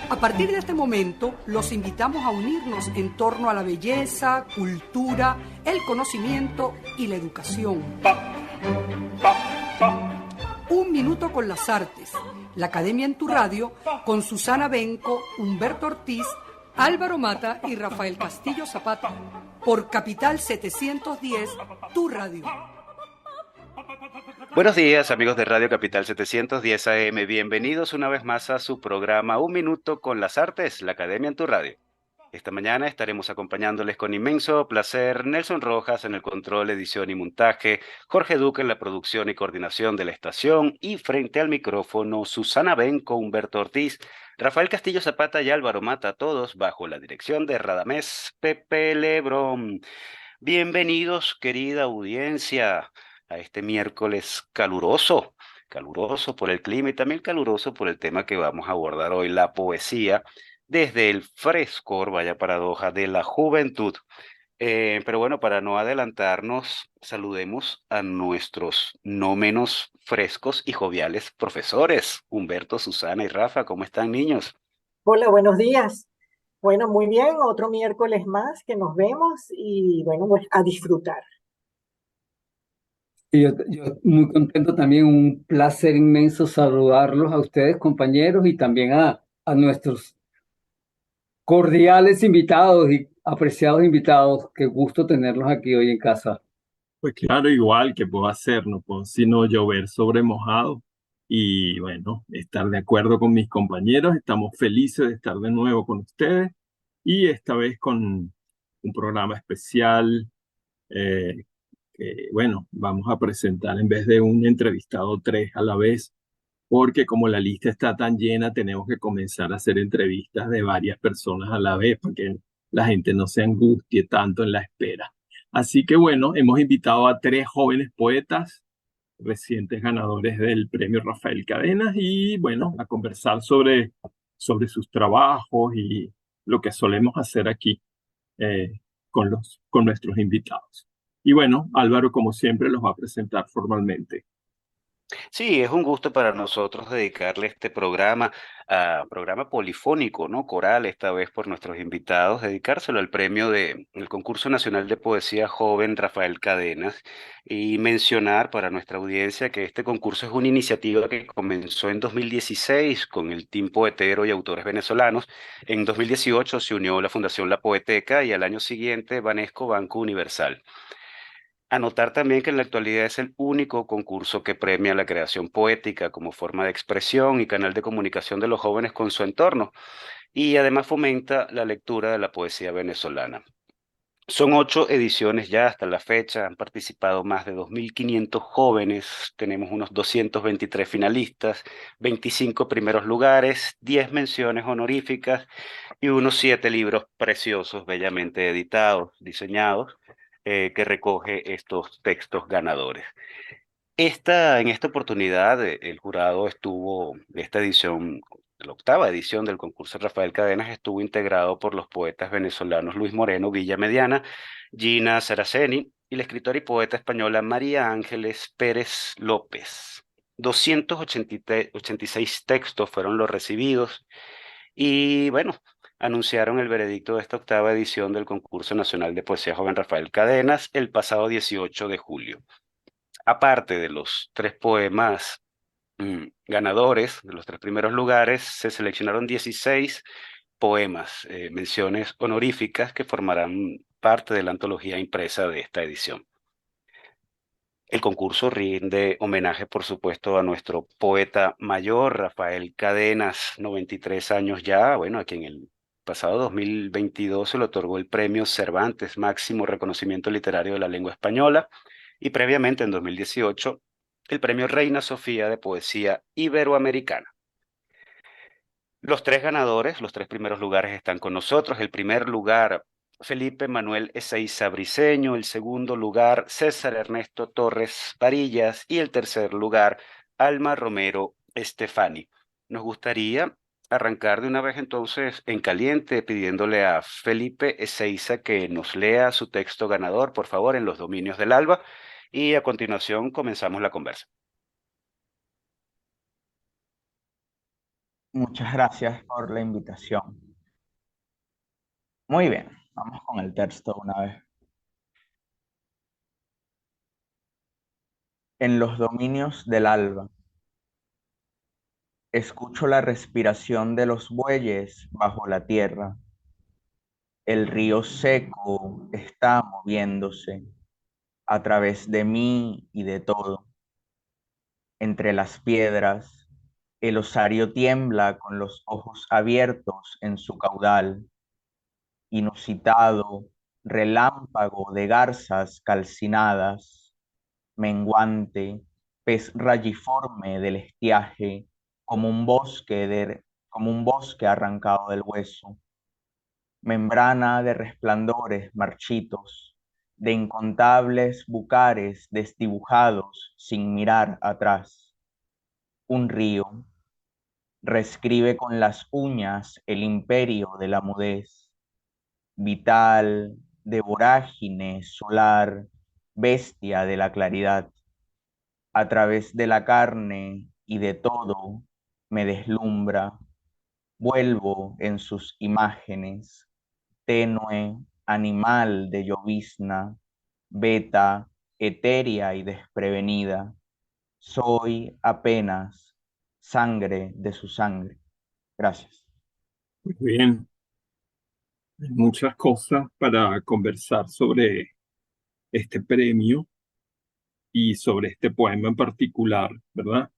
A partir de este momento, los invitamos a unirnos en torno a la belleza, cultura, el conocimiento y la educación. Un minuto con las artes. La Academia en tu Radio, con Susana Benco, Humberto Ortiz, Álvaro Mata y Rafael Castillo Zapata. Por Capital 710, tu radio. Buenos días, amigos de Radio Capital 710 AM. Bienvenidos una vez más a su programa Un Minuto con las Artes, la Academia en tu Radio. Esta mañana estaremos acompañándoles con inmenso placer Nelson Rojas en el control, edición y montaje, Jorge Duque en la producción y coordinación de la estación y frente al micrófono Susana Benco, Humberto Ortiz, Rafael Castillo Zapata y Álvaro Mata, todos bajo la dirección de Radamés Pepe Lebrón. Bienvenidos, querida audiencia, a este miércoles caluroso por el clima y también caluroso por el tema que vamos a abordar hoy, la poesía, desde el frescor, vaya paradoja, de la juventud. Pero bueno, para no adelantarnos, saludemos a nuestros no menos frescos y joviales profesores, Humberto, Susana y Rafa. ¿Cómo están, niños? Hola, buenos días. Bueno, muy bien, otro miércoles más que nos vemos y bueno, pues a disfrutar. Y yo muy contento también, un placer inmenso saludarlos a ustedes, compañeros, y también a nuestros cordiales invitados y apreciados invitados. Qué gusto tenerlos aquí hoy en casa. Pues claro, igual que puedo hacer, no puedo sino llover sobre mojado y bueno, estar de acuerdo con mis compañeros. Estamos felices de estar de nuevo con ustedes y esta vez con un programa especial eh, que bueno, vamos a presentar en vez de un entrevistado tres a la vez, porque como la lista está tan llena, tenemos que comenzar a hacer entrevistas de varias personas a la vez para que la gente no se angustie tanto en la espera. Así que bueno, hemos invitado a tres jóvenes poetas, recientes ganadores del premio Rafael Cadenas, y bueno, a conversar sobre sus trabajos y lo que solemos hacer aquí con nuestros invitados. Y bueno, Álvaro, como siempre, los va a presentar formalmente. Sí, es un gusto para nosotros dedicarle este programa, programa polifónico, ¿no? Coral, esta vez por nuestros invitados, dedicárselo al premio del Concurso Nacional de Poesía Joven Rafael Cadenas y mencionar para nuestra audiencia que este concurso es una iniciativa que comenzó en 2016 con el Team Poetero y autores venezolanos. En 2018 se unió la Fundación La Poeteca y al año siguiente Banesco Banco Universal. Anotar también que en la actualidad es el único concurso que premia la creación poética como forma de expresión y canal de comunicación de los jóvenes con su entorno, y además fomenta la lectura de la poesía venezolana. Son 8 ediciones ya hasta la fecha, han participado más de 2.500 jóvenes, tenemos unos 223 finalistas, 25 primeros lugares, 10 menciones honoríficas y unos 7 libros preciosos, bellamente editados, diseñados, que recoge estos textos ganadores. En esta oportunidad, el jurado estuvo, esta edición, la octava edición del concurso Rafael Cadenas, estuvo integrado por los poetas venezolanos Luis Moreno Villamediana, Gina Saraceni y la escritora y poeta española María Ángeles Pérez López. 286 textos fueron los recibidos y bueno, anunciaron el veredicto de esta octava edición del concurso nacional de poesía joven Rafael Cadenas el pasado 18 de julio. Aparte de los 3 poemas ganadores, de los 3 primeros lugares, se seleccionaron 16 poemas, menciones honoríficas que formarán parte de la antología impresa de esta edición. El concurso rinde homenaje, por supuesto, a nuestro poeta mayor, Rafael Cadenas, 93 años ya, bueno, a quien el pasado 2022 se le otorgó el premio Cervantes, máximo reconocimiento literario de la lengua española, y previamente, en 2018, el premio Reina Sofía de Poesía Iberoamericana. Los 3 ganadores, los 3 primeros lugares están con nosotros. El primer lugar, Felipe Manuel Ezeiza Briceño. El segundo lugar, César Ernesto Torres Varillas. Y el tercer lugar, Alma Romero Estefani. Nos gustaría arrancar de una vez entonces en caliente pidiéndole a Felipe Ezeiza que nos lea su texto ganador, por favor, en los dominios del alba. Y a continuación comenzamos la conversa. Muchas gracias por la invitación. Muy bien, vamos con el texto una vez. En los dominios del alba, escucho la respiración de los bueyes bajo la tierra. El río seco está moviéndose a través de mí y de todo. Entre las piedras, el osario tiembla con los ojos abiertos en su caudal. Inusitado relámpago de garzas calcinadas, menguante, pez rayiforme del estiaje, como un bosque arrancado del hueso, membrana de resplandores marchitos, de incontables bucares desdibujados sin mirar atrás. Un río reescribe con las uñas el imperio de la mudez, vital, de vorágine solar, bestia de la claridad. A través de la carne y de todo me deslumbra, vuelvo en sus imágenes, tenue animal de llovizna, beta, etérea y desprevenida. Soy apenas sangre de su sangre. Gracias. Muy bien, hay muchas cosas para conversar sobre este premio y sobre este poema en particular, ¿verdad?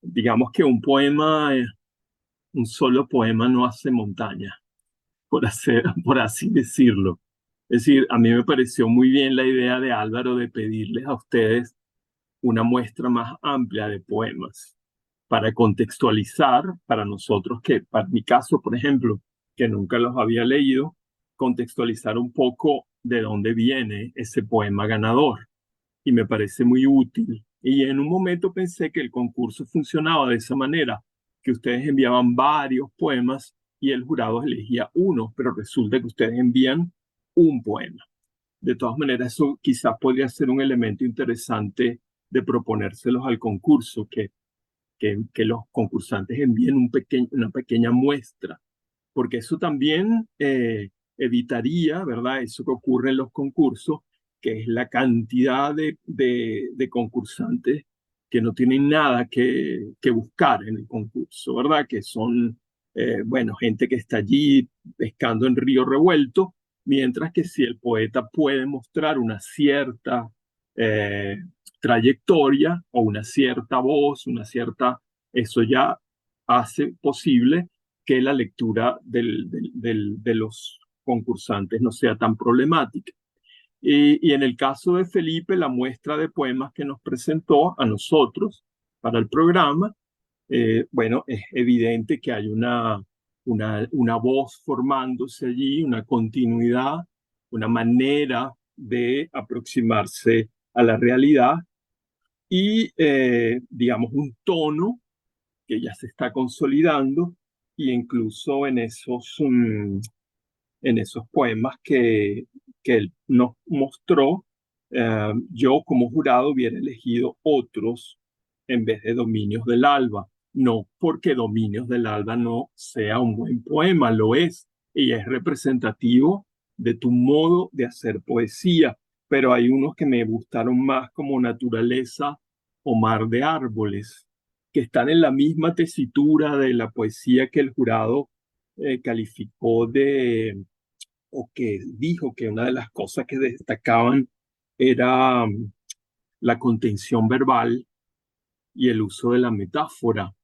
Digamos que un poema, un solo poema no hace montaña, por así decirlo. Es decir, a mí me pareció muy bien la idea de Álvaro de pedirles a ustedes una muestra más amplia de poemas para contextualizar para nosotros, que para mi caso, por ejemplo, que nunca los había leído, contextualizar un poco de dónde viene ese poema ganador. Y me parece muy útil. Y en un momento pensé que el concurso funcionaba de esa manera, que ustedes enviaban varios poemas y el jurado elegía uno, pero resulta que ustedes envían un poema. De todas maneras, eso quizás podría ser un elemento interesante de proponérselos al concurso, que los concursantes envíen una pequeña muestra, porque eso también evitaría, ¿verdad? Eso que ocurre en los concursos, que es la cantidad de concursantes que no tienen nada que buscar en el concurso, ¿verdad? Que son, bueno, gente que está allí pescando en río revuelto, mientras que si el poeta puede mostrar una cierta eh, trayectoria o una cierta voz, eso ya hace posible que la lectura de los concursantes no sea tan problemática. Y en el caso de Felipe, la muestra de poemas que nos presentó a nosotros para el programa, bueno, es evidente que hay una voz formándose allí, una continuidad, una manera de aproximarse a la realidad y, digamos, un tono que ya se está consolidando y incluso en esos poemas que él nos mostró, yo como jurado hubiera elegido otros en vez de Dominios del Alba. No porque Dominios del Alba no sea un buen poema, lo es, y es representativo de tu modo de hacer poesía, pero hay unos que me gustaron más como Naturaleza o Mar de Árboles, que están en la misma tesitura de la poesía que el jurado calificó o que dijo que una de las cosas que destacaban era la contención verbal y el uso de la metáfora,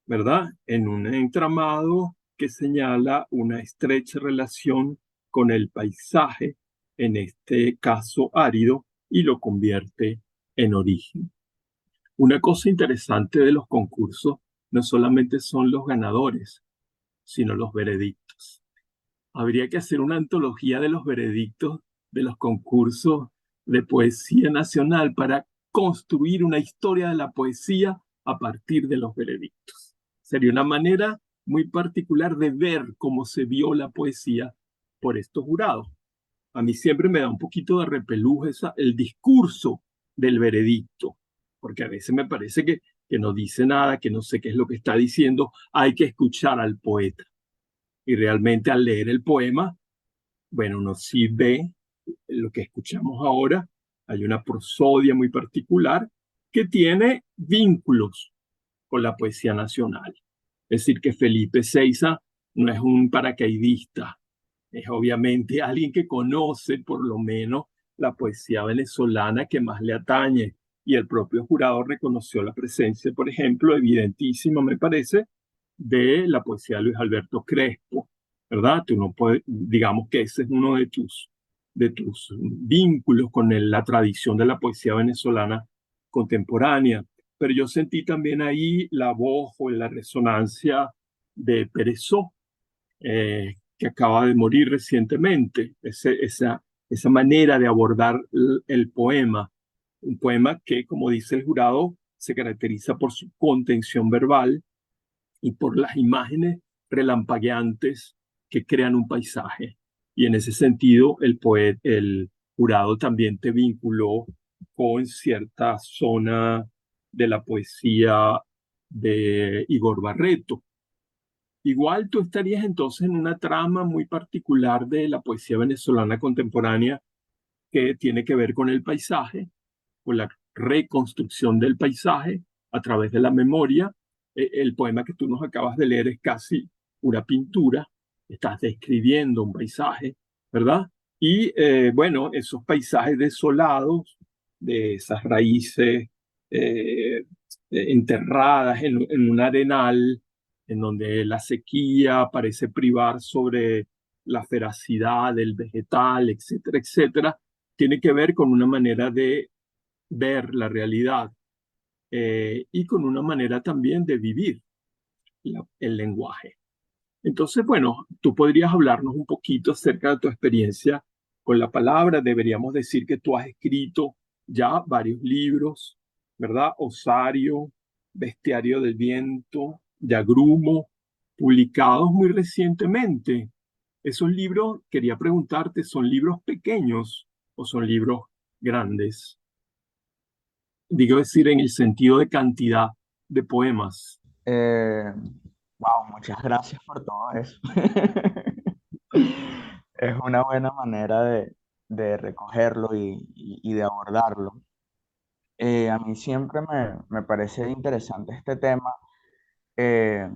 ¿verdad? En un entramado que señala una estrecha relación con el paisaje, en este caso árido, y lo convierte en origen. Una cosa interesante de los concursos no solamente son los ganadores, sino los veredictos. Habría que hacer una antología de los veredictos de los concursos de poesía nacional para construir una historia de la poesía a partir de los veredictos. Sería una manera muy particular de ver cómo se vio la poesía por estos jurados. A mí siempre me da un poquito de repelús el discurso del veredicto, porque a veces me parece que que no dice nada, que no sé qué es lo que está diciendo. Hay que escuchar al poeta. Y realmente al leer el poema, bueno, uno sí ve lo que escuchamos ahora. Hay una prosodia muy particular que tiene vínculos con la poesía nacional. Es decir, que Felipe Seiza no es un paracaidista, es obviamente alguien que conoce por lo menos la poesía venezolana que más le atañe. Y el propio jurado reconoció la presencia, por ejemplo, evidentísima, me parece, de la poesía de Luis Alberto Crespo, ¿verdad? Tú no puedes, digamos que ese es uno de tus vínculos con la tradición de la poesía venezolana contemporánea. Pero yo sentí también ahí la voz o la resonancia de Perezó, que acaba de morir recientemente, esa manera de abordar el poema, un poema que, como dice el jurado, se caracteriza por su contención verbal y por las imágenes relampagueantes que crean un paisaje. Y en ese sentido, el jurado también te vinculó con cierta zona de la poesía de Igor Barreto. Igual tú estarías entonces en una trama muy particular de la poesía venezolana contemporánea que tiene que ver con el paisaje, con la reconstrucción del paisaje a través de la memoria. El poema que tú nos acabas de leer es casi una pintura, estás describiendo un paisaje, ¿verdad? Y bueno, esos paisajes desolados, de esas raíces enterradas en un arenal, en donde la sequía parece privar sobre la feracidad del vegetal, etcétera, etcétera, tiene que ver con una manera de ver la realidad y con una manera también de vivir el lenguaje. Entonces, bueno, tú podrías hablarnos un poquito acerca de tu experiencia con la palabra. Deberíamos decir que tú has escrito ya varios libros, ¿verdad? Osario, Bestiario del Viento, de Agrumo, publicados muy recientemente. Esos libros, quería preguntarte, ¿son libros pequeños o son libros grandes? Digo decir, en el sentido de cantidad de poemas. Eh, wow, muchas gracias por todo eso. Es una buena manera de recogerlo y de abordarlo. A mí siempre me parece interesante este tema eh,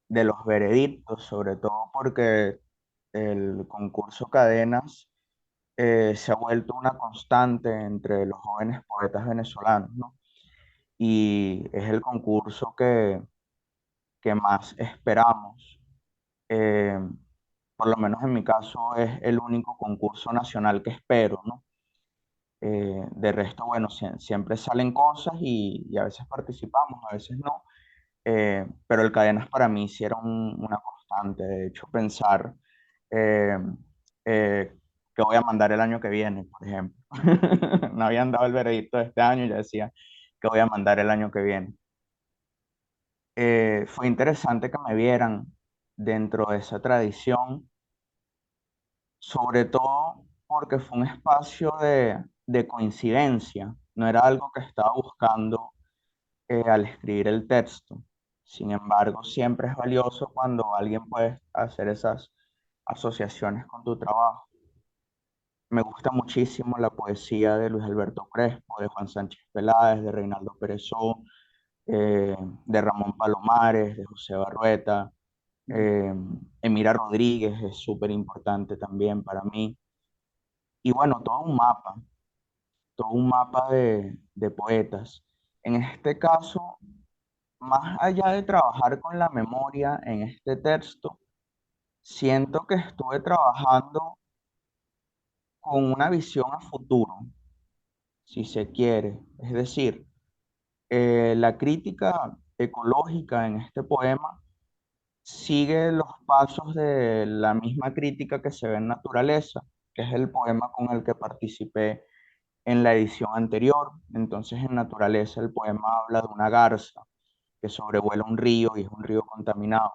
de los veredictos, sobre todo porque el concurso Cadenas se ha vuelto una constante entre los jóvenes poetas venezolanos, ¿no? Y es el concurso que más esperamos. Eh, por lo menos en mi caso es el único concurso nacional que espero, ¿no? De resto, bueno, siempre salen cosas y a veces participamos, a veces no. Pero el Cadenas para mí sí era una constante. De hecho, pensar eh, eh, que voy a mandar el año que viene, por ejemplo. No habían dado el veredicto de este año y yo decía que voy a mandar el año que viene. Fue interesante que me vieran dentro de esa tradición, sobre todo porque fue un espacio de coincidencia, no era algo que estaba buscando al escribir el texto. Sin embargo, siempre es valioso cuando alguien puede hacer esas asociaciones con tu trabajo. Me gusta muchísimo la poesía de Luis Alberto Crespo, de Juan Sánchez Peláez, de Reinaldo Perezó, eh, de Ramón Palomares, de José Barrueta. eh, Emira Rodríguez es súper importante también para mí. Y bueno, todo un mapa de poetas. En este caso, más allá de trabajar con la memoria en este texto, siento que estuve trabajando con una visión a futuro, si se quiere. Es decir, la crítica ecológica en este poema sigue los pasos de la misma crítica que se ve en Naturaleza, que es el poema con el que participé en la edición anterior. Entonces, en Naturaleza el poema habla de una garza que sobrevuela un río y es un río contaminado.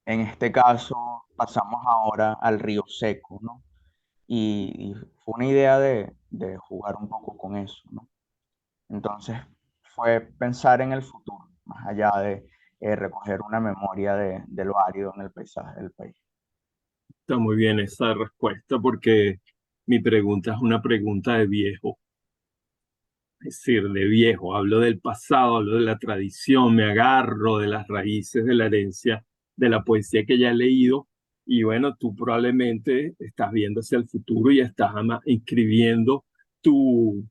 En este caso, pasamos ahora al río seco, ¿no? Y fue una idea de jugar un poco con eso, ¿no? Entonces, fue pensar en el futuro, más allá de recoger una memoria de lo árido en el paisaje del país. Está muy bien esa respuesta porque mi pregunta es una pregunta de viejo. Es decir, de viejo, hablo del pasado, hablo de la tradición, me agarro de las raíces de la herencia de la poesía que ya he leído. Y bueno, tú probablemente estás viendo hacia el futuro y estás inscribiendo tu,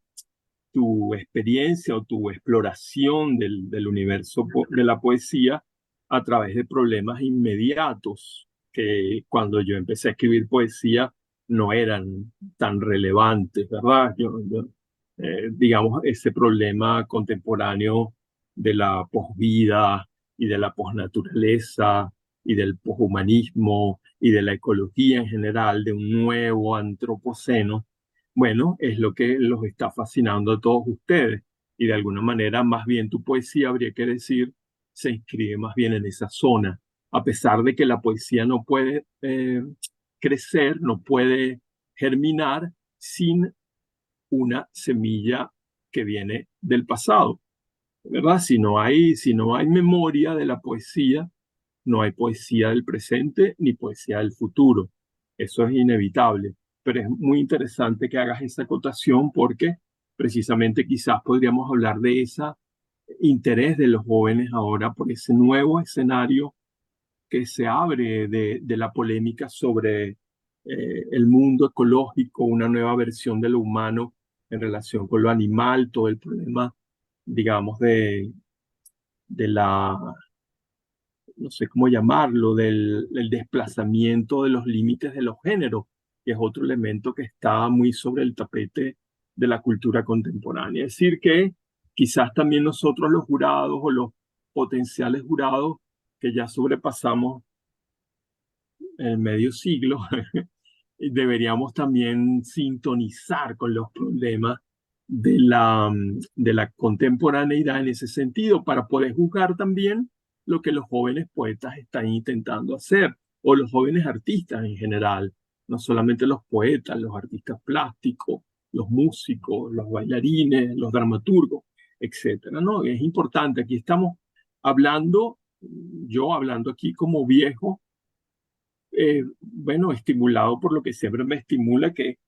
tu experiencia o tu exploración del universo de la poesía a través de problemas inmediatos que cuando yo empecé a escribir poesía no eran tan relevantes, ¿verdad? Digamos, ese problema contemporáneo de la posvida y de la posnaturaleza y del poshumanismo y de la ecología en general, de un nuevo antropoceno, bueno, es lo que los está fascinando a todos ustedes. Y de alguna manera, más bien tu poesía, habría que decir, se inscribe más bien en esa zona. A pesar de que la poesía no puede crecer, no puede germinar sin una semilla que viene del pasado, ¿verdad? Si no hay memoria de la poesía, no hay poesía del presente ni poesía del futuro. Eso es inevitable. Pero es muy interesante que hagas esa acotación porque precisamente quizás podríamos hablar de ese interés de los jóvenes ahora por ese nuevo escenario que se abre de la polémica sobre el mundo ecológico, una nueva versión de lo humano en relación con lo animal, todo el problema, digamos, de la, no sé cómo llamarlo, del desplazamiento de los límites de los géneros, que es otro elemento que está muy sobre el tapete de la cultura contemporánea. Es decir, que quizás también nosotros los jurados o los potenciales jurados que ya sobrepasamos el medio siglo, deberíamos también sintonizar con los problemas de la contemporaneidad en ese sentido para poder juzgar también lo que los jóvenes poetas están intentando hacer, o los jóvenes artistas en general, no solamente los poetas, los artistas plásticos, los músicos, los bailarines, los dramaturgos, etcétera, ¿no? Es importante, aquí estamos hablando, yo hablando aquí como viejo, bueno, estimulado por lo que siempre me estimula, que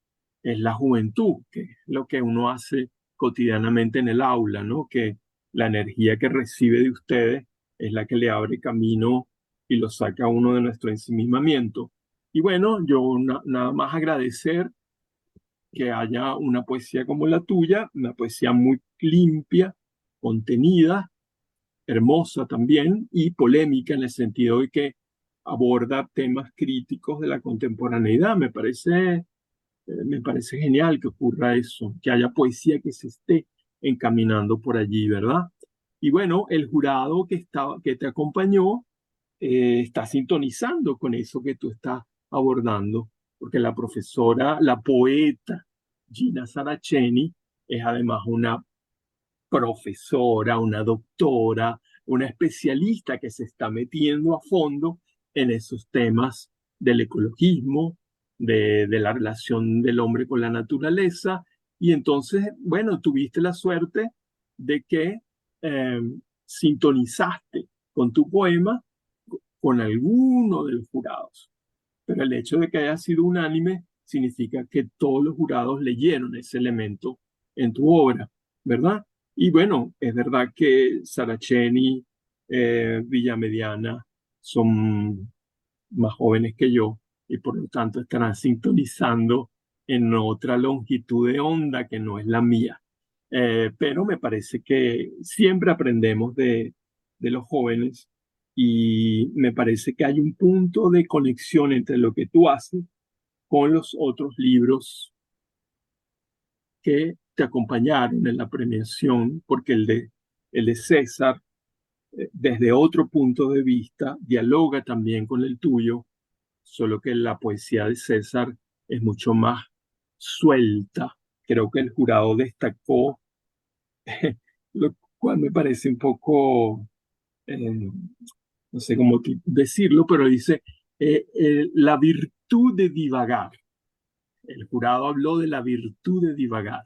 es la juventud, que es lo que uno hace cotidianamente en el aula, ¿no? Que la energía que recibe de ustedes es la que le abre camino y lo saca a uno de nuestro ensimismamiento. Y bueno, yo nada más agradecer que haya una poesía como la tuya, una poesía muy limpia, contenida, hermosa también y polémica en el sentido de que aborda temas críticos de la contemporaneidad. Me parece genial que ocurra eso, que haya poesía que se esté encaminando por allí, ¿verdad? Y bueno, el jurado que te acompañó está sintonizando con eso que tú estás abordando, porque la profesora, la poeta Gina Saraceni es además una profesora, una doctora, una especialista que se está metiendo a fondo en esos temas del ecologismo, de la relación del hombre con la naturaleza. Y entonces, bueno, tuviste la suerte de que eh, sintonizaste con tu poema con alguno de los jurados. Pero el hecho de que haya sido unánime significa que todos los jurados leyeron ese elemento en tu obra, ¿verdad? Y bueno, es verdad que Saraceni, Villamediana son más jóvenes que yo y por lo tanto estarán sintonizando en otra longitud de onda que no es la mía. Pero me parece que siempre aprendemos de los jóvenes y me parece que hay un punto de conexión entre lo que tú haces con los otros libros que te acompañaron en la premiación, porque el de César, desde otro punto de vista, dialoga también con el tuyo, solo que la poesía de César es mucho más suelta. Creo que el jurado destacó, lo cual me parece un poco, no sé cómo decirlo, pero dice la virtud de divagar. El jurado habló de la virtud de divagar.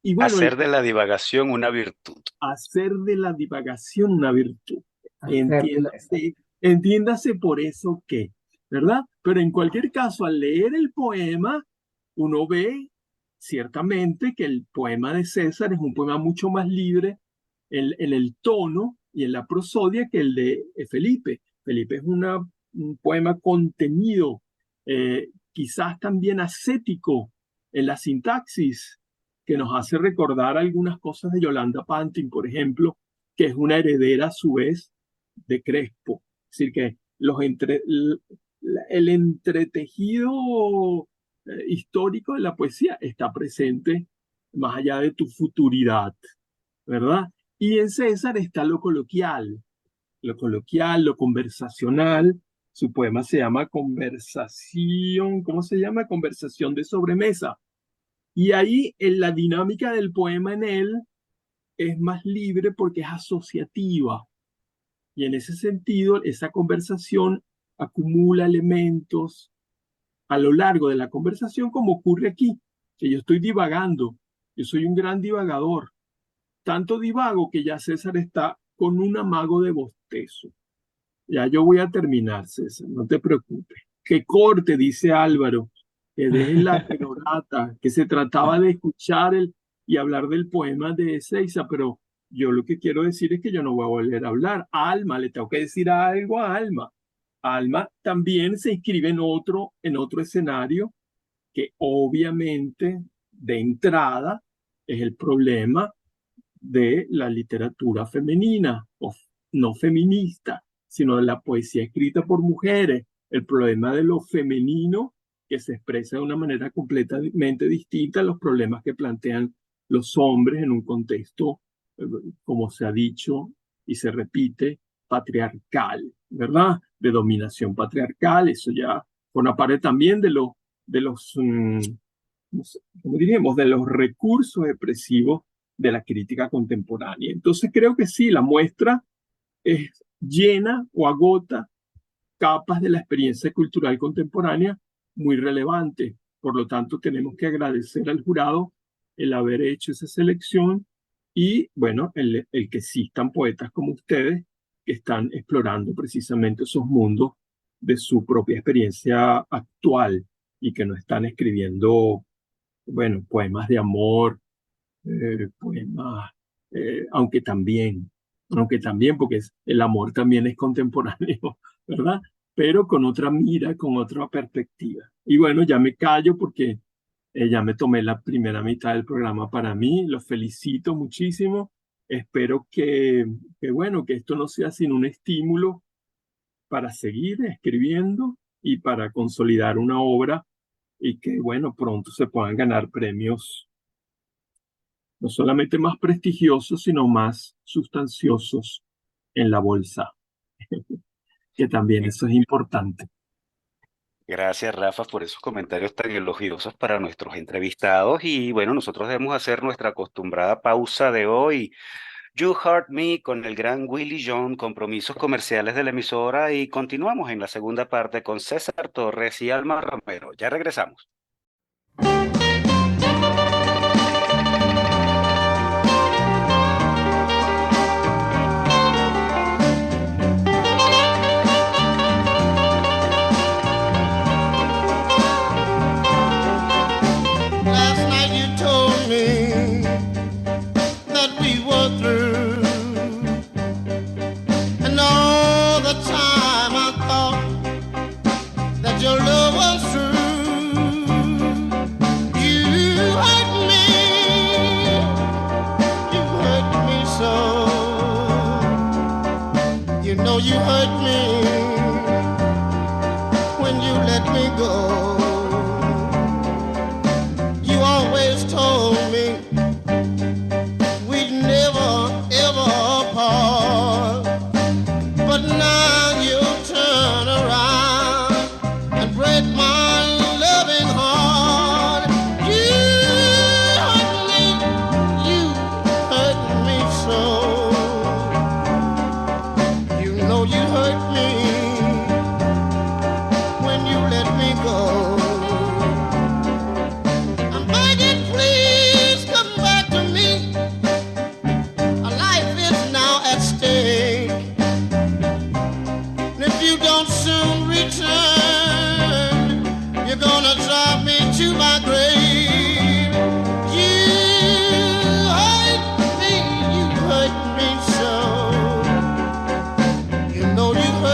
Y bueno, Hacer de la divagación una virtud. hacer de la divagación una virtud. Hacer de la- Entiéndase por eso que, ¿verdad? Pero en cualquier caso, al leer el poema, uno ve ciertamente que el poema de César es un poema mucho más libre en el tono y en la prosodia que el de Felipe. Felipe es un poema contenido, quizás también ascético en la sintaxis, que nos hace recordar algunas cosas de Yolanda Pantin, por ejemplo, que es una heredera a su vez de Crespo. Es decir, que el entretejido histórico de la poesía está presente más allá de tu futuridad, ¿verdad? Y en César está lo coloquial, lo conversacional. Su poema se llama Conversación, ¿cómo se llama? Conversación de sobremesa. Y ahí en la dinámica del poema en él es más libre porque es asociativa. Y en ese sentido, esa conversación acumula elementos a lo largo de la conversación, como ocurre aquí, que yo estoy divagando. Yo soy un gran divagador. Tanto divago que ya César está con un amago de bostezo. Ya yo voy a terminar, César, no te preocupes. Que corte, dice Álvaro, que dejen la perorata, que se trataba de escuchar y hablar del poema de Ezeiza, pero yo lo que quiero decir es que yo no voy a volver a hablar. A Alma, le tengo que decir algo a Alma. Alma también se inscribe en otro escenario que obviamente de entrada es el problema de la literatura femenina o no feminista, sino de la poesía escrita por mujeres, el problema de lo femenino que se expresa de una manera completamente distinta a los problemas que plantean los hombres en un contexto, como se ha dicho y se repite, patriarcal, ¿verdad? De dominación patriarcal, eso ya forma parte también de los, ¿cómo diríamos? De los recursos expresivos de la crítica contemporánea. Entonces creo que sí, la muestra es llena o agota capas de la experiencia cultural contemporánea muy relevante. Por lo tanto, tenemos que agradecer al jurado el haber hecho esa selección y, bueno, el que existan poetas como ustedes que están explorando precisamente esos mundos de su propia experiencia actual y que no están escribiendo, bueno, poemas de amor, poemas, aunque también, porque el amor también es contemporáneo, ¿verdad? Pero con otra mira, con otra perspectiva. Y bueno, ya me callo porque ya me tomé la primera mitad del programa para mí. Los felicito muchísimo. Espero bueno, que esto no sea sino un estímulo para seguir escribiendo y para consolidar una obra y que, bueno, pronto se puedan ganar premios no solamente más prestigiosos, sino más sustanciosos en la bolsa, que también eso es importante. Gracias, Rafa, por esos comentarios tan elogiosos para nuestros entrevistados. Y bueno, nosotros debemos hacer nuestra acostumbrada pausa de hoy. You Heard Me con el gran Willie John, compromisos comerciales de la emisora. Y continuamos en la segunda parte con César Torres y Alma Romero. Ya regresamos. Last night you told me that we were through, and all the time I thought that your love was true. You hurt me so. You know you hurt me when you let me go. You always told me we'd never ever part, but now you turn around and break my loving heart. You hurt me so. You know you hurt me when you let me go. I'm begging, please come back to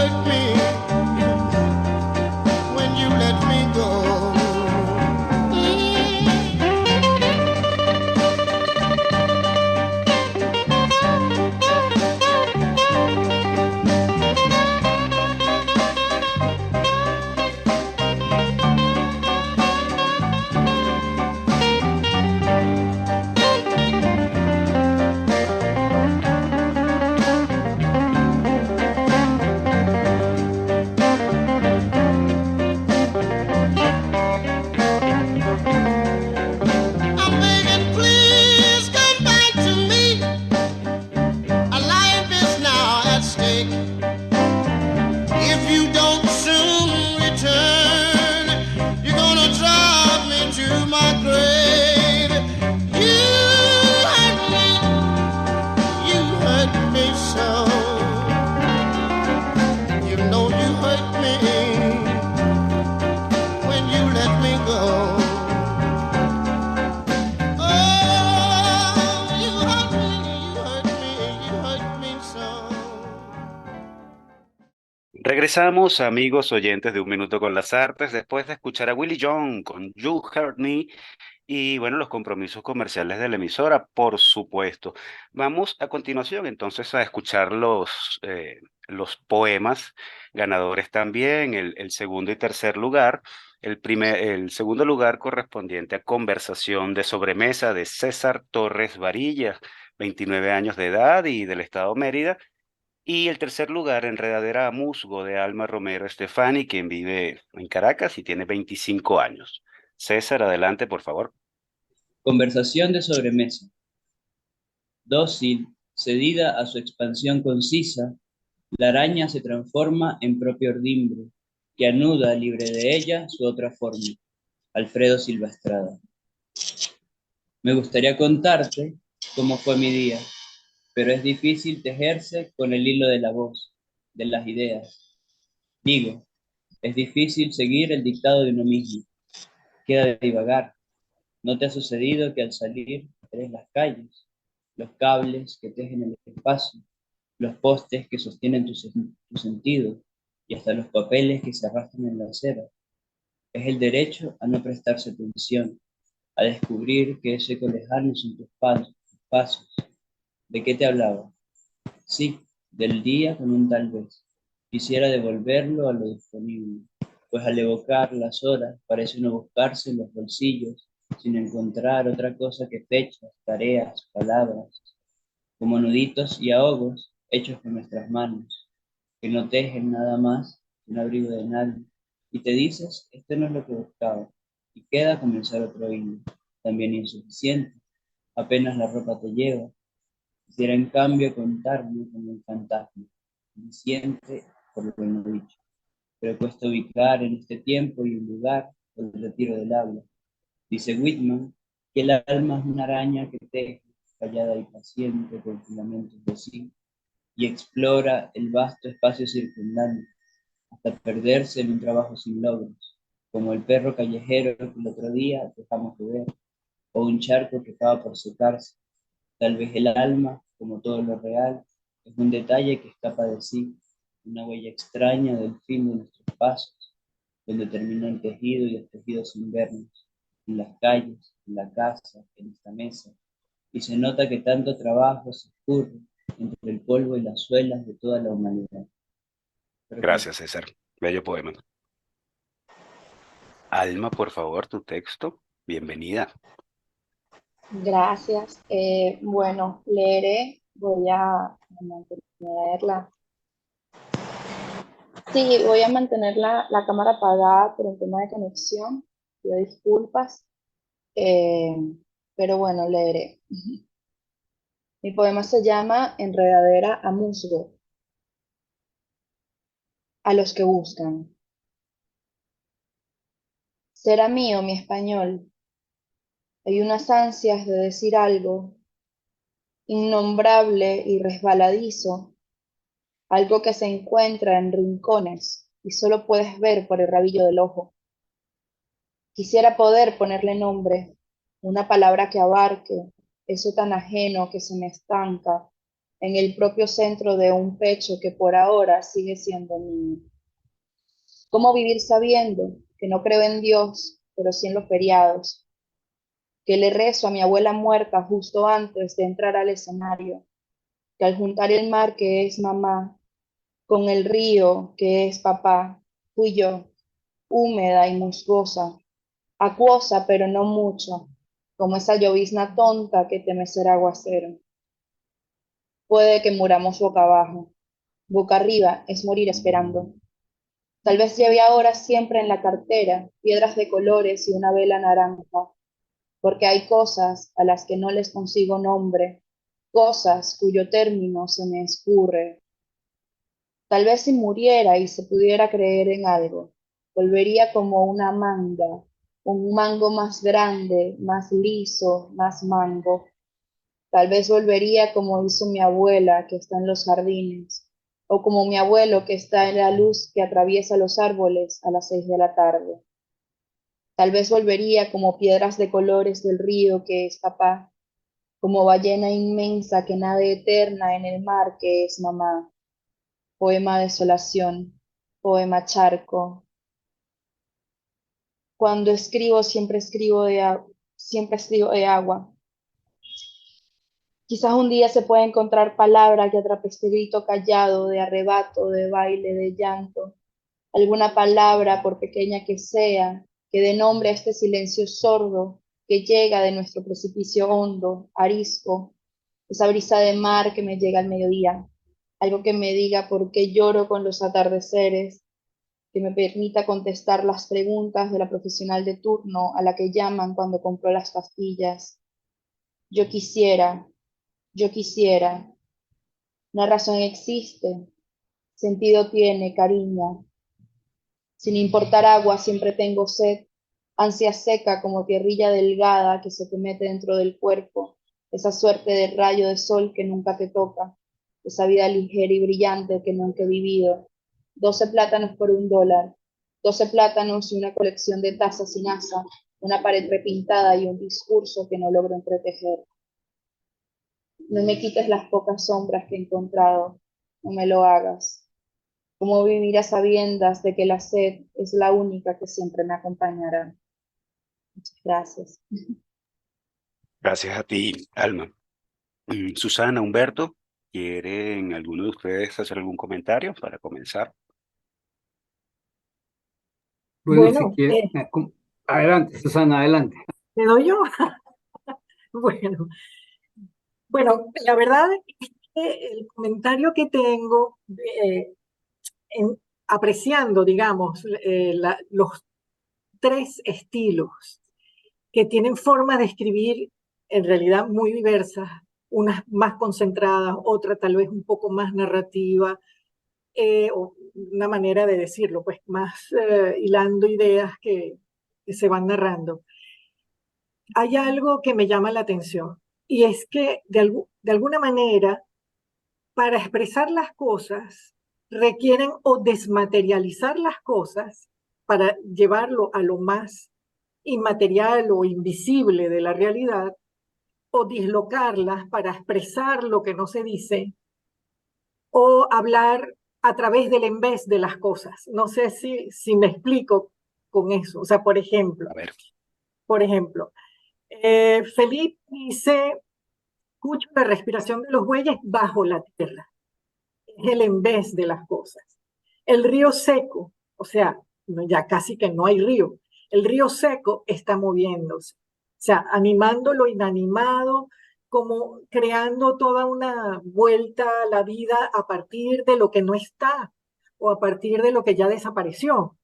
hurt me when you let me go. I'm begging, please come back to me. Our life is now at stake. If you don't soon return, you're gonna drive me to my grave. You hurt me so. You know you hurt me when you let me go. Oh, you hurt me, you hurt me, you hurt me so. Regresamos, amigos oyentes de Un Minuto con las Artes, después de escuchar a Willie John con You Hurt Me y, bueno, los compromisos comerciales de la emisora, por supuesto. Vamos a continuación entonces a escuchar los poemas ganadores también, el segundo y tercer lugar. El segundo lugar correspondiente a Conversación de Sobremesa de César Torres Varilla, 29 años de edad y del estado Mérida. Y el tercer lugar, Enredadera a Musgo, de Alma Romero Estefani, quien vive en Caracas y tiene 25 años. César, adelante, por favor. Conversación de sobremesa. Dócil, cedida a su expansión concisa, la araña se transforma en propio ordimbre, que anuda libre de ella su otra forma. Alfredo Silva Estrada. Me gustaría contarte cómo fue mi día, pero es difícil tejerse con el hilo de la voz, de las ideas. Digo, es difícil seguir el dictado de uno mismo. Queda de divagar. ¿No te ha sucedido que al salir eres las calles, los cables que tejen el espacio, los postes que sostienen tu sentido y hasta los papeles que se arrastran en la acera? Es el derecho a no prestarse atención, a descubrir que ese eco lejano son tus pasos. ¿De qué te hablaba? Sí, del día con un tal vez. Quisiera devolverlo a lo disponible, pues al evocar las horas parece uno buscarse en los bolsillos sin encontrar otra cosa que fechas, tareas, palabras, como nuditos y ahogos hechos con nuestras manos, que no tejen nada más que un abrigo de nadie. Y te dices, esto no es lo que buscaba, y queda comenzar otro hilo, también insuficiente, apenas la ropa te lleva. Quisiera en cambio contarme como un fantasma, siente por lo no dicho, pero cuesta ubicar en este tiempo y un lugar por el retiro del habla. Dice Whitman que el alma es una araña que teje, callada y paciente, con filamentos de zinc, y explora el vasto espacio circundante, hasta perderse en un trabajo sin logros, como el perro callejero que el otro día dejamos de ver, o un charco que acaba por secarse. Tal vez el alma, como todo lo real, es un detalle que escapa de sí, una huella extraña del fin de nuestros pasos, donde termina el tejido y el tejido sin vernos, en las calles, en la casa, en esta mesa, y se nota que tanto trabajo se escurre entre el polvo y las suelas de toda la humanidad. Gracias, César. Bello poema. Alma, por favor, tu texto. Bienvenida. Gracias. Bueno, leeré, voy a mantenerla. Sí, voy a mantener la cámara apagada por un tema de conexión. Pido disculpas, eh, pero bueno, leeré. Mi poema se llama Enredadera a Musgo. A los que buscan. Será mío mi español. Hay unas ansias de decir algo innombrable y resbaladizo, algo que se encuentra en rincones y solo puedes ver por el rabillo del ojo. Quisiera poder ponerle nombre, una palabra que abarque eso tan ajeno que se me estanca, en el propio centro de un pecho que por ahora sigue siendo mío. ¿Cómo vivir sabiendo que no creo en Dios, pero sí en los feriados? Que le rezo a mi abuela muerta justo antes de entrar al escenario, que al juntar el mar que es mamá, con el río que es papá, fui yo, húmeda y musgosa, acuosa pero no mucho, como esa llovizna tonta que teme ser aguacero. Puede que muramos boca abajo, boca arriba es morir esperando. Tal vez lleve ahora siempre en la cartera piedras de colores y una vela naranja, porque hay cosas a las que no les consigo nombre, cosas cuyo término se me escurre. Tal vez si muriera y se pudiera creer en algo, volvería como una manga, un mango más grande, más liso, más mango. Tal vez volvería como hizo mi abuela que está en los jardines, o como mi abuelo que está en la luz que atraviesa los árboles a las 6 de la tarde. Tal vez volvería como piedras de colores del río que es papá, como ballena inmensa que nade eterna en el mar que es mamá. Poema desolación, poema charco. Cuando escribo siempre escribo de agua. Quizás un día se pueda encontrar palabra que atrape este grito callado de arrebato, de baile, de llanto. Alguna palabra, por pequeña que sea, que dé nombre a este silencio sordo que llega de nuestro precipicio hondo, arisco, esa brisa de mar que me llega al mediodía, algo que me diga por qué lloro con los atardeceres, que me permita contestar las preguntas de la profesional de turno a la que llaman cuando compró las pastillas. Yo quisiera, yo quisiera. Una razón existe, sentido tiene, cariño. Sin importar agua, siempre tengo sed, ansia seca como tierrilla delgada que se te mete dentro del cuerpo, esa suerte de rayo de sol que nunca te toca, esa vida ligera y brillante que nunca he vivido. 12 plátanos por $1, 12 plátanos y una colección de tazas sin asa, una pared repintada y un discurso que no logro entretejer. No me quites las pocas sombras que he encontrado, no me lo hagas. ¿Cómo vivir a sabiendas de que la sed es la única que siempre me acompañará? Muchas gracias. Gracias a ti, Alma. Susana, Humberto, ¿quieren alguno de ustedes hacer algún comentario para comenzar? Bueno, si Bueno, quiere, adelante, Susana, adelante. ¿me doy yo? Bueno, bueno, la verdad es que el comentario que tengo, apreciando, digamos, los tres estilos que tienen formas de escribir en realidad muy diversas, unas más concentradas, otra tal vez un poco más narrativa, o una manera de decirlo, pues más hilando ideas que se van narrando. Hay algo que me llama la atención y es que de alguna manera para expresar las cosas requieren o desmaterializar las cosas para llevarlo a lo más inmaterial o invisible de la realidad, o dislocarlas para expresar lo que no se dice, o hablar a través del en vez de las cosas. No sé si me explico con eso. O sea, por ejemplo, A ver. Felipe dice, escucho la respiración de los bueyes bajo la tierra. Es el en vez de las cosas. El río seco, o sea, ya casi que no hay río. El río seco está moviéndose, o sea, animando lo inanimado, como creando toda una vuelta a la vida a partir de lo que no está o a partir de lo que ya desapareció.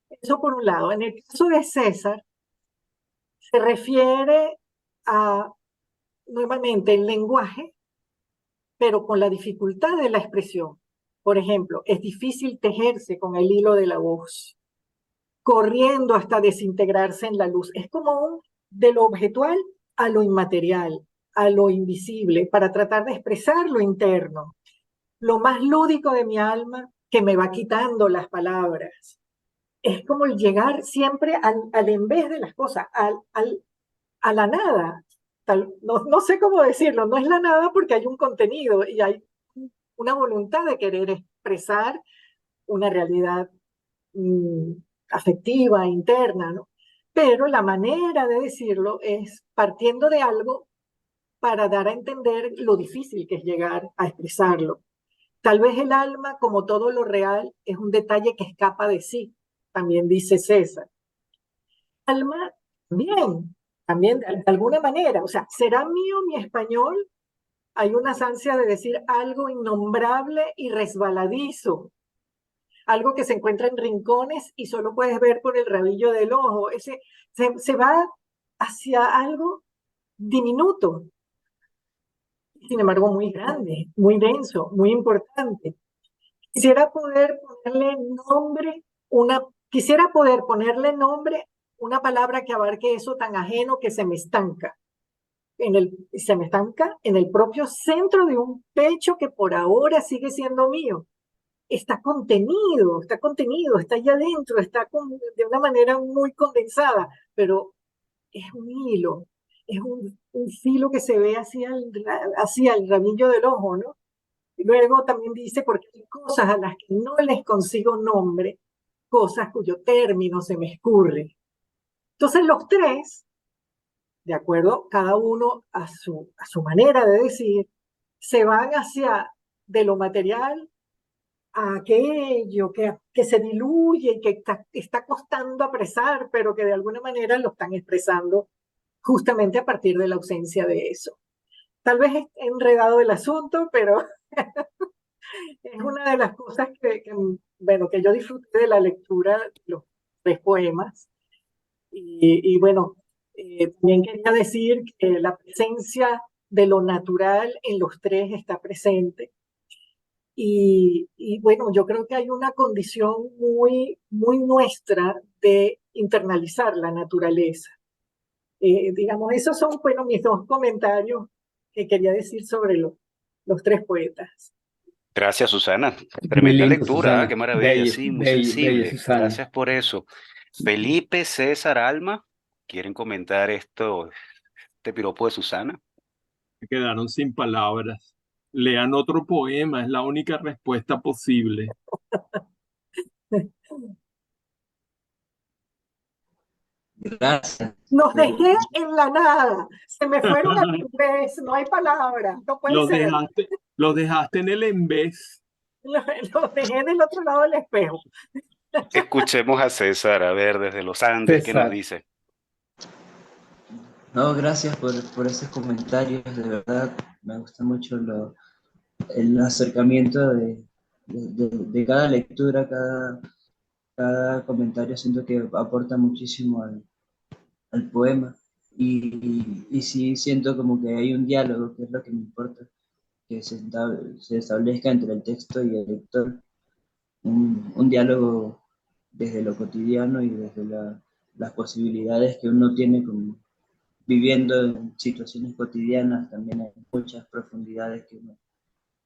Eso por un lado. En el caso de César, se refiere a, nuevamente, el lenguaje, pero con la dificultad de la expresión. Por ejemplo, es difícil tejerse con el hilo de la voz, corriendo hasta desintegrarse en la luz. Es como de lo objetual a lo inmaterial, a lo invisible, para tratar de expresar lo interno. Lo más lúdico de mi alma que me va quitando las palabras. Es como el llegar siempre al en vez de las cosas, a la nada. No sé cómo decirlo, no es la nada porque hay un contenido y hay una voluntad de querer expresar una realidad mm, afectiva, interna, ¿no? Pero la manera de decirlo es partiendo de algo para dar a entender lo difícil que es llegar a expresarlo. Tal vez el alma, como todo lo real, es un detalle que escapa de sí, también dice César. Alma, también de alguna manera, o sea, ¿será mío mi español? Hay una ansia de decir algo innombrable y resbaladizo, algo que se encuentra en rincones y solo puedes ver por el rabillo del ojo. Se va hacia algo diminuto, sin embargo muy grande, muy denso, muy importante. Quisiera poder ponerle nombre, quisiera poder ponerle nombre una palabra que abarque eso tan ajeno que se me estanca. Se me estanca en el propio centro de un pecho que por ahora sigue siendo mío. Está contenido, está allá adentro, de una manera muy condensada, pero es un hilo, es un filo que se ve hacia el rabillo del ojo, ¿no? Y luego también dice, porque hay cosas a las que no les consigo nombre, cosas cuyo término se me escurre. Entonces los tres, de acuerdo, cada uno a su manera de decir, se van hacia de lo material a aquello que se diluye y que está costando apresar, pero que de alguna manera lo están expresando justamente a partir de la ausencia de eso. Tal vez es enredado el asunto, pero es una de las cosas bueno, que yo disfruté de la lectura de los tres poemas. Bueno, también quería decir que la presencia de lo natural en los tres está presente. Bueno, yo creo que hay una condición muy nuestra de internalizar la naturaleza. Digamos, esos son, bueno, mis dos comentarios que quería decir sobre los tres poetas. Gracias, Susana. Muy Tremenda lindo, lectura, qué Susana. maravilla, Bello, sí, muy bello, bello, sensible. Susana. Gracias por eso. Felipe, César, Alma, ¿quieren comentar este piropo de Susana? Se quedaron sin palabras. Lean otro poema, es la única respuesta posible. Gracias. Los dejé en la nada, se me fueron a mi vez, no hay palabra, no puede Los ser. dejaste en el en vez. Los dejé del otro lado del espejo. Escuchemos a César, a ver, desde los Andes, ¿qué nos César, dice? No, gracias por esos comentarios, de verdad, me gusta mucho el acercamiento de cada lectura, cada comentario, siento que aporta muchísimo al poema. Y sí siento como que hay un diálogo, que es lo que me importa, que se establezca entre el texto y el lector, un diálogo desde lo cotidiano y desde las posibilidades que uno tiene como viviendo en situaciones cotidianas. También hay muchas profundidades que uno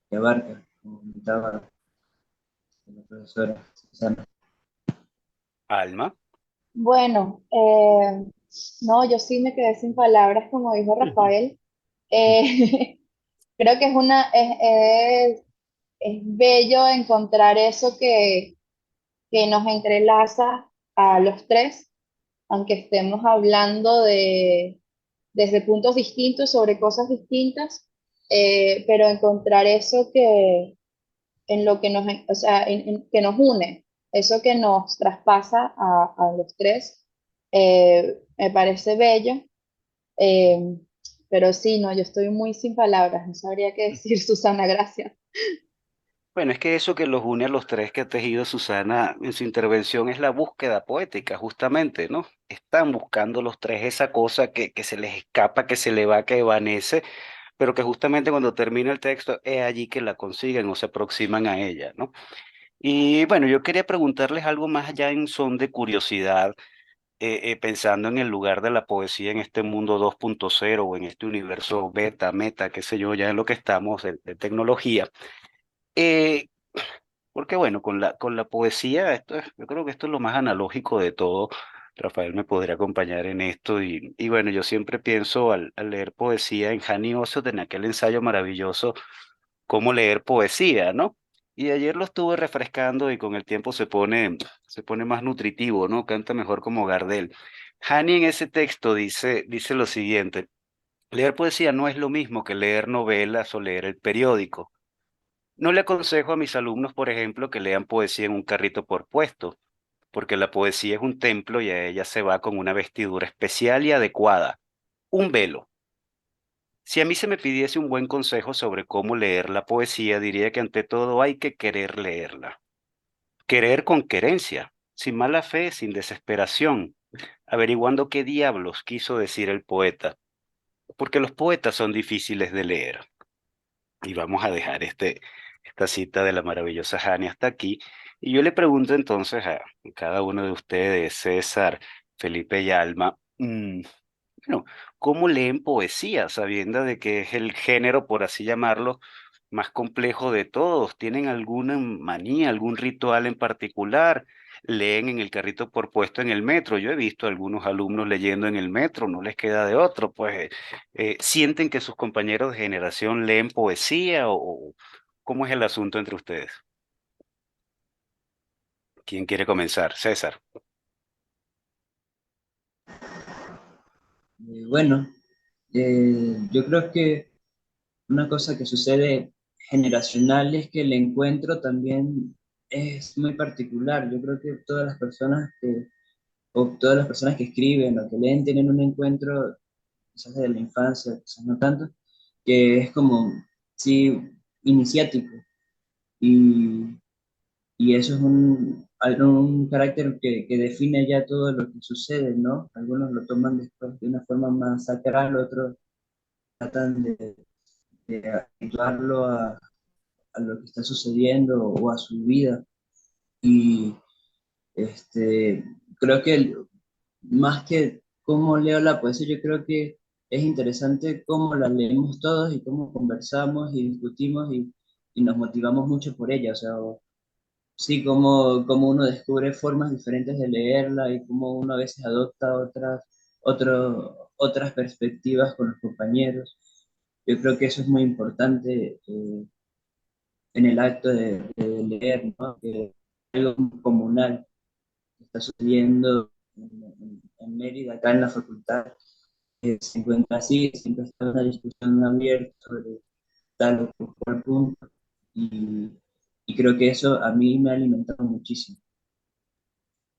que abarca, como comentaba la profesora Susana. Alma. Bueno, no, yo sí me quedé sin palabras, como dijo Rafael. Creo que es bello encontrar eso que nos entrelaza a los tres, aunque estemos hablando desde puntos distintos sobre cosas distintas, pero encontrar eso en lo que o sea, que nos une, eso que nos traspasa a los tres, me parece bello. eh, pero sí, no, yo estoy muy sin palabras, no sabría qué decir, Susana, gracias. Bueno, es que eso que los une a los tres que ha tejido Susana en su intervención es la búsqueda poética, justamente, ¿no? Están buscando los tres esa cosa que se les escapa, que se le va, que evanece, pero que justamente cuando termina el texto es allí que la consiguen o se aproximan a ella, ¿no? Y bueno, yo quería preguntarles algo más allá en son de curiosidad, pensando en el lugar de la poesía en este mundo 2.0 o en este universo beta, meta, qué sé yo, ya en lo que estamos de tecnología. Eh, Porque bueno, con la poesía, yo creo que esto es lo más analógico de todo. Rafael me podría acompañar en esto y bueno, yo siempre pienso al leer poesía en Hani Ossot, en aquel ensayo maravilloso cómo leer poesía, ¿no? Y ayer lo estuve refrescando y con el tiempo se pone más nutritivo, ¿no? Canta mejor como Gardel. Hani en ese texto dice lo siguiente: leer poesía no es lo mismo que leer novelas o leer el periódico. No le aconsejo a mis alumnos, por ejemplo, que lean poesía en un carrito por puesto, porque la poesía es un templo y a ella se va con una vestidura especial y adecuada, un velo. Si a mí se me pidiese un buen consejo sobre cómo leer la poesía, diría que ante todo hay que querer leerla. Querer con querencia, sin mala fe, sin desesperación, averiguando qué diablos quiso decir el poeta, porque los poetas son difíciles de leer. Y vamos a dejar esta cita de la maravillosa Jani hasta aquí. Y yo le pregunto entonces a cada uno de ustedes, César, Felipe y Alma, bueno, ¿cómo leen poesía, sabiendo de que es el género, por así llamarlo, más complejo de todos? ¿Tienen alguna manía, algún ritual en particular? ¿Leen en el carrito por puesto en el metro? Yo he visto a algunos alumnos leyendo en el metro, no les queda de otro, pues ¿sienten que sus compañeros de generación leen poesía o cómo es el asunto entre ustedes? ¿Quién quiere comenzar? César. Bueno, yo creo que una cosa que sucede generacional es que el encuentro también es muy particular. Yo creo que todas las personas que escriben o que leen tienen un encuentro, quizás de la infancia, quizás no tanto, que es como, sí, iniciático. Y, y eso es un carácter que define ya todo lo que sucede, ¿no? Algunos lo toman después de una forma más sacral, otros tratan de habituarlo a lo que está sucediendo o a su vida. Y este, creo que más que cómo leo la poesía, yo creo que es interesante cómo la leemos todos y cómo conversamos y discutimos y nos motivamos mucho por ella. O sea, sí, cómo uno descubre formas diferentes de leerla y cómo uno a veces adopta otras perspectivas con los compañeros. Yo creo que eso es muy importante en el acto de leer, ¿no? Que es algo comunal que está sucediendo en Mérida, acá en la facultad, se encuentra así, siempre está una discusión abierta sobre tal o cual punto, y, y creo que eso a mí me ha alimentado muchísimo.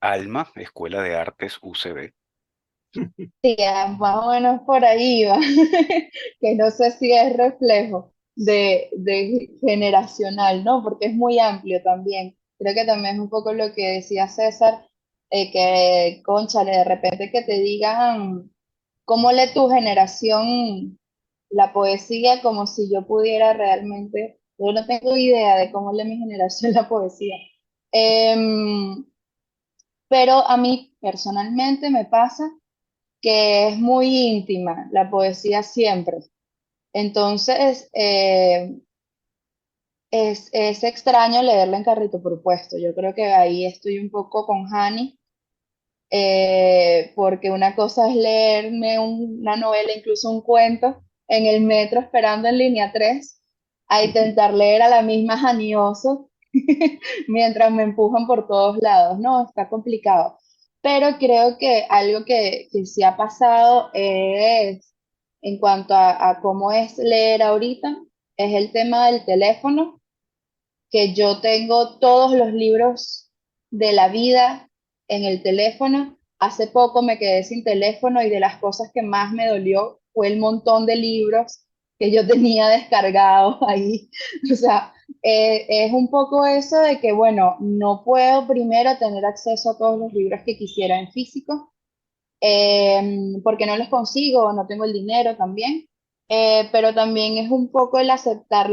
Alma, Escuela de Artes UCB. Sí, más o menos por ahí va, que no sé si es reflejo de generacional, ¿no? Porque es muy amplio también. Creo que también es un poco lo que decía César, que, cónchale, de repente que te digan cómo lee tu generación la poesía, como si yo pudiera realmente, yo no tengo idea de cómo lee mi generación la poesía. Em, pero a mí personalmente me pasa que es muy íntima la poesía siempre. Entonces, es extraño leerla en carrito propuesto. Yo creo que ahí estoy un poco con Hani, porque una cosa es leerme una novela, incluso un cuento, en el metro esperando en línea 3 a intentar leer a la misma Hani Oso mientras me empujan por todos lados. No, está complicado. Pero creo que algo que sí ha pasado es, en cuanto a cómo es leer ahorita, es el tema del teléfono, que yo tengo todos los libros de la vida en el teléfono. Hace poco me quedé sin teléfono y de las cosas que más me dolió fue el montón de libros que yo tenía descargados ahí. O sea, es un poco eso de que, bueno, no puedo primero tener acceso a todos los libros que quisiera en físico, porque no los consigo, no tengo el dinero también. Pero también es un poco el aceptar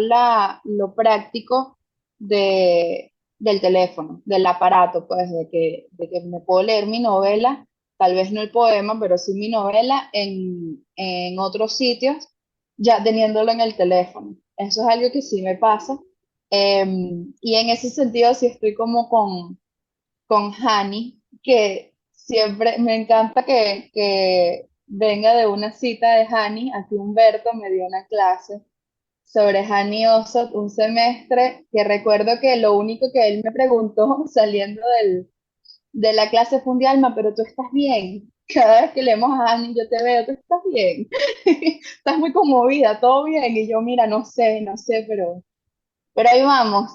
lo práctico del teléfono, del aparato, pues, de que me puedo leer mi novela, tal vez no el poema, pero sí mi novela en otros sitios, ya teniéndolo en el teléfono. Eso es algo que sí me pasa. Y en ese sentido sí estoy como con Hani, que siempre me encanta que venga de una cita de Hani. Aquí Humberto me dio una clase sobre Hani Osot un semestre que recuerdo que lo único que él me preguntó saliendo de la clase fue un día, Alma, pero tú estás bien. Cada vez que leemos a Hani, yo te veo, tú estás bien. Estás muy conmovida, todo bien. Y yo, mira, no sé, pero ahí vamos.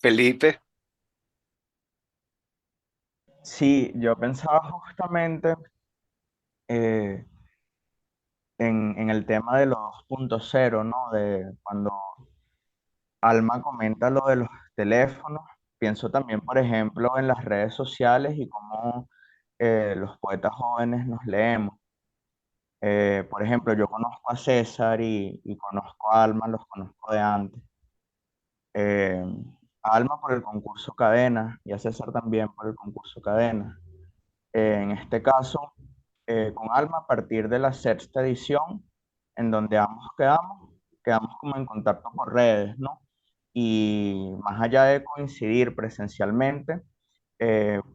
Felipe, Sí, yo pensaba justamente eh, en el tema de los 2.0, ¿no? De cuando Alma comenta lo de los teléfonos, pienso también, por ejemplo, en las redes sociales y cómo los poetas jóvenes nos leemos. Por ejemplo, yo conozco a César y conozco a Alma, los conozco de antes. Eh, a Alma por el concurso Cadena y a César también por el concurso Cadena. En este caso, con Alma a partir de la sexta edición, en donde ambos quedamos como en contacto por redes, ¿no? Y más allá de coincidir presencialmente,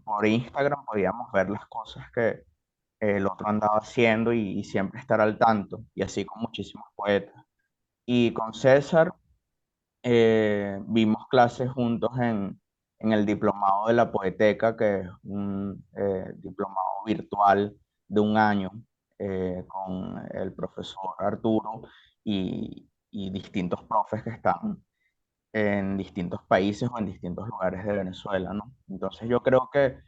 por Instagram podíamos ver las cosas que el otro andaba haciendo y siempre estar al tanto, y así con muchísimos poetas. Y con César vimos clases juntos en el diplomado de la Poeteca, que es un diplomado virtual de un año con el profesor Arturo y distintos profes que están en distintos países o en distintos lugares de Venezuela, ¿no? Entonces yo creo que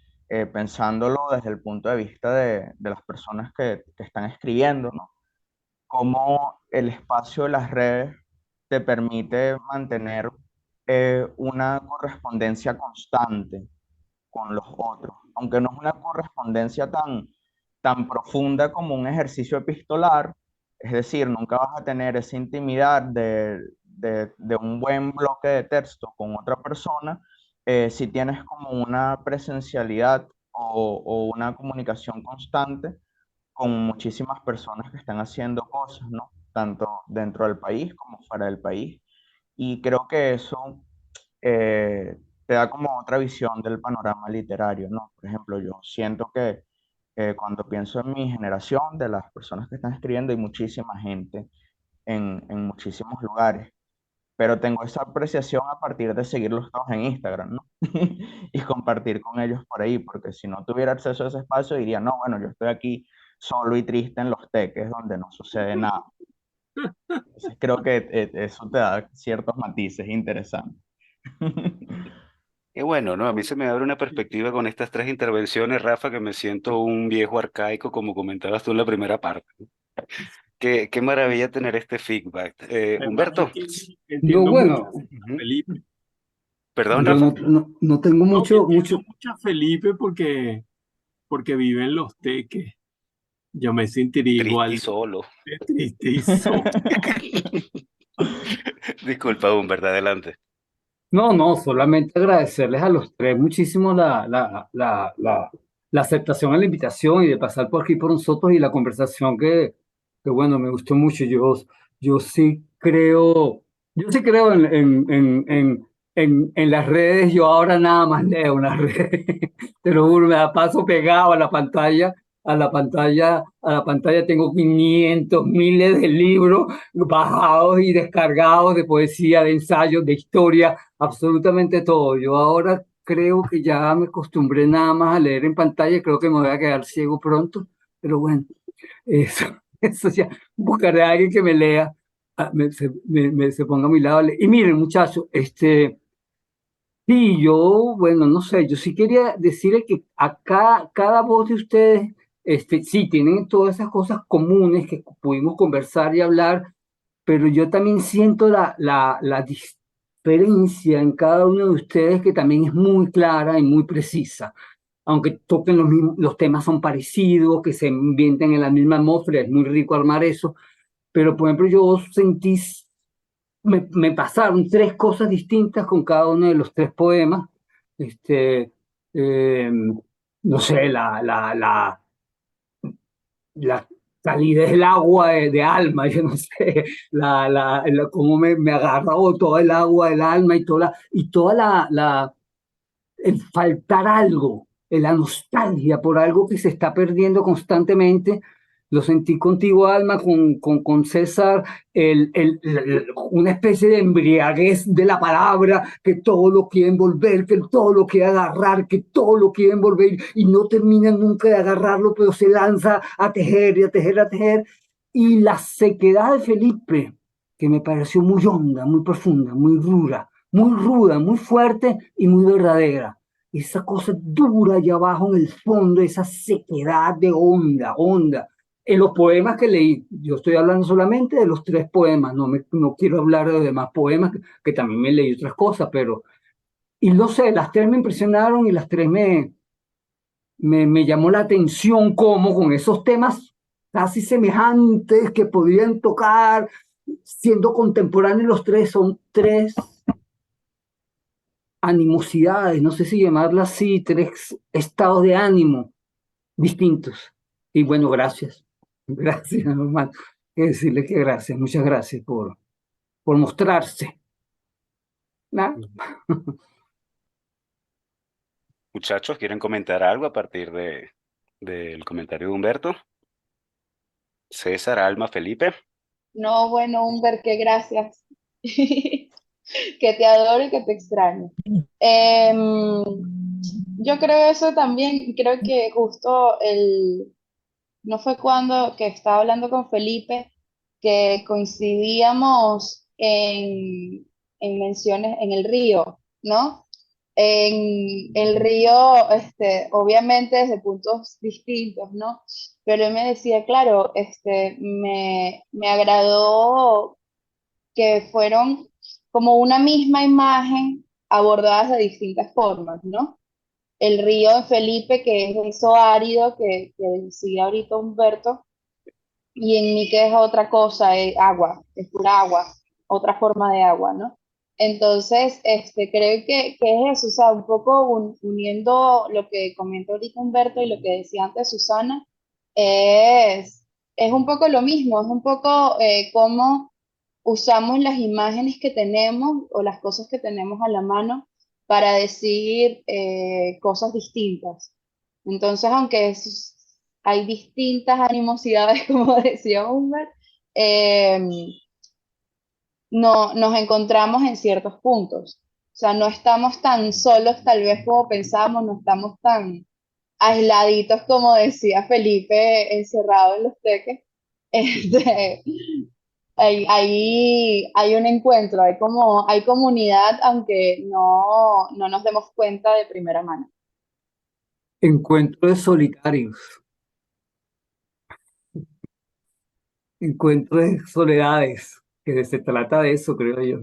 pensándolo desde el punto de vista de las personas que están escribiendo, ¿no? Cómo el espacio de las redes te permite mantener una correspondencia constante con los otros, aunque no es una correspondencia tan profunda como un ejercicio epistolar, es decir, nunca vas a tener esa intimidad de un buen bloque de texto con otra persona, si tienes como una presencialidad o una comunicación constante con muchísimas personas que están haciendo cosas, ¿no? Tanto dentro del país como fuera del país. Y creo que eso te da como otra visión del panorama literario, ¿no? Por ejemplo, yo siento que cuando pienso en mi generación, de las personas que están escribiendo, hay muchísima gente en muchísimos lugares, pero tengo esa apreciación a partir de seguirlos todos en Instagram, ¿no? Y compartir con ellos por ahí, porque si no tuviera acceso a ese espacio, diría, no, bueno, yo estoy aquí solo y triste en los teques donde no sucede nada. Entonces creo que eso te da ciertos matices interesantes. qué bueno, ¿no? A mí se me abre una perspectiva con estas tres intervenciones, Rafa, que me siento un viejo arcaico, como comentabas tú en la primera parte. Qué maravilla tener este feedback. Además, es Humberto, que No, entiendo mucho bueno, a ujú. Felipe. Perdón, yo Rafa. no tengo No, que entiendo mucho. mucho a Felipe porque vive en Los Teques. Yo me sentiría Triste y igual solo. de triste y solo. Disculpa, Humberto, adelante. No, no, solamente agradecerles a los tres muchísimo la aceptación a la invitación y de pasar por aquí por nosotros y la conversación que bueno, me gustó mucho. Yo yo sí creo en las redes. Yo ahora nada más leo una red. Te lo juro, me la paso pegado a la pantalla. A la pantalla tengo 500 miles de libros bajados y descargados de poesía, de ensayos, de historia, absolutamente todo. Yo ahora creo que ya me acostumbré nada más a leer en pantalla, creo que me voy a quedar ciego pronto, pero bueno, eso, eso ya, buscaré a alguien que me lea, se ponga a mi lado. Y miren, muchachos, sí, bueno, no sé, yo sí quería decirle que acá, cada voz de ustedes, sí, tienen todas esas cosas comunes que pudimos conversar y hablar, pero yo también siento la diferencia en cada uno de ustedes que también es muy clara y muy precisa. Aunque toquen los temas son parecidos, que se ambienten en la misma atmósfera, es muy rico armar eso, pero por ejemplo yo sentí, me pasaron tres cosas distintas con cada uno de los tres poemas. Este, eh, no sé, la calidez del agua de alma, yo no sé, cómo me agarró todo el agua del alma y toda el faltar algo, la nostalgia por algo que se está perdiendo constantemente, Lo sentí contigo, Alma, con César, una especie de embriaguez de la palabra, que todo lo quiere envolver, que todo lo quiere agarrar, que todo lo quiere envolver y no termina nunca de agarrarlo, pero se lanza a tejer y a tejer, a tejer. Y la sequedad de Felipe, que me pareció muy honda, muy profunda, muy ruda, muy fuerte y muy verdadera. Esa cosa dura allá abajo en el fondo, esa sequedad de onda, onda. En los poemas que leí, yo estoy hablando solamente de los 3 poemas, no quiero hablar de los demás poemas, que también me leí otras cosas, pero, y no sé, las 3 me impresionaron y las 3 me llamó la atención cómo con esos temas casi semejantes que podrían tocar, siendo contemporáneos los 3, son 3 animosidades, no sé si llamarlas así, 3 estados de ánimo distintos. Y bueno, gracias. Gracias, normal. Que decirle que gracias, muchas gracias por mostrarse. ¿Nah? Muchachos, ¿quieren comentar algo a partir del comentario de Humberto? César, Alma, Felipe. No, bueno, Humber, qué gracias. Que te adoro y que te extraño. Em, yo creo eso también, creo que justo no fue cuando que estaba hablando con Felipe, que coincidíamos en menciones en el río, ¿no? En el río, obviamente desde puntos distintos, ¿no? Pero él me decía, claro, me agradó que fueron como una misma imagen abordadas de distintas formas, ¿no? El río de Felipe, que es eso árido que decía ahorita Humberto, y en mí que es otra cosa, es agua, es pura agua, otra forma de agua, ¿no? Entonces, creo que es eso, o sea, un poco uniendo lo que comentó ahorita Humberto y lo que decía antes Susana, es un poco lo mismo, es un poco cómo usamos las imágenes que tenemos o las cosas que tenemos a la mano para decir cosas distintas. Entonces, aunque hay distintas animosidades, como decía Humbert, eh, no, nos encontramos en ciertos puntos. O sea, no estamos tan solos tal vez como pensábamos, no estamos tan aisladitos como decía Felipe, encerrado en los teques. Este, hay un encuentro, hay comunidad, aunque no nos demos cuenta de primera mano. Encuentro de solitarios, encuentro de soledades, que se trata de eso, creo yo.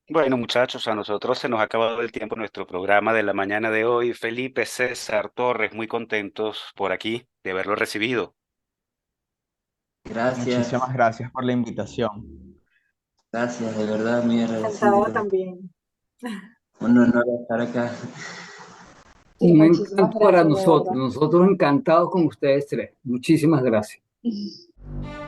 Bueno, muchachos, a nosotros se nos ha acabado el tiempo en nuestro programa de la mañana de hoy. Felipe, César, Torres, muy contentos por aquí de haberlo recibido. Gracias, Muchísimas gracias por la invitación. gracias, de verdad, muy Encantada agradecido. también. Un honor estar acá. Sí, Un muchísimas encanto para gracias, de nosotros encantados con ustedes 3. Muchísimas gracias. verdad.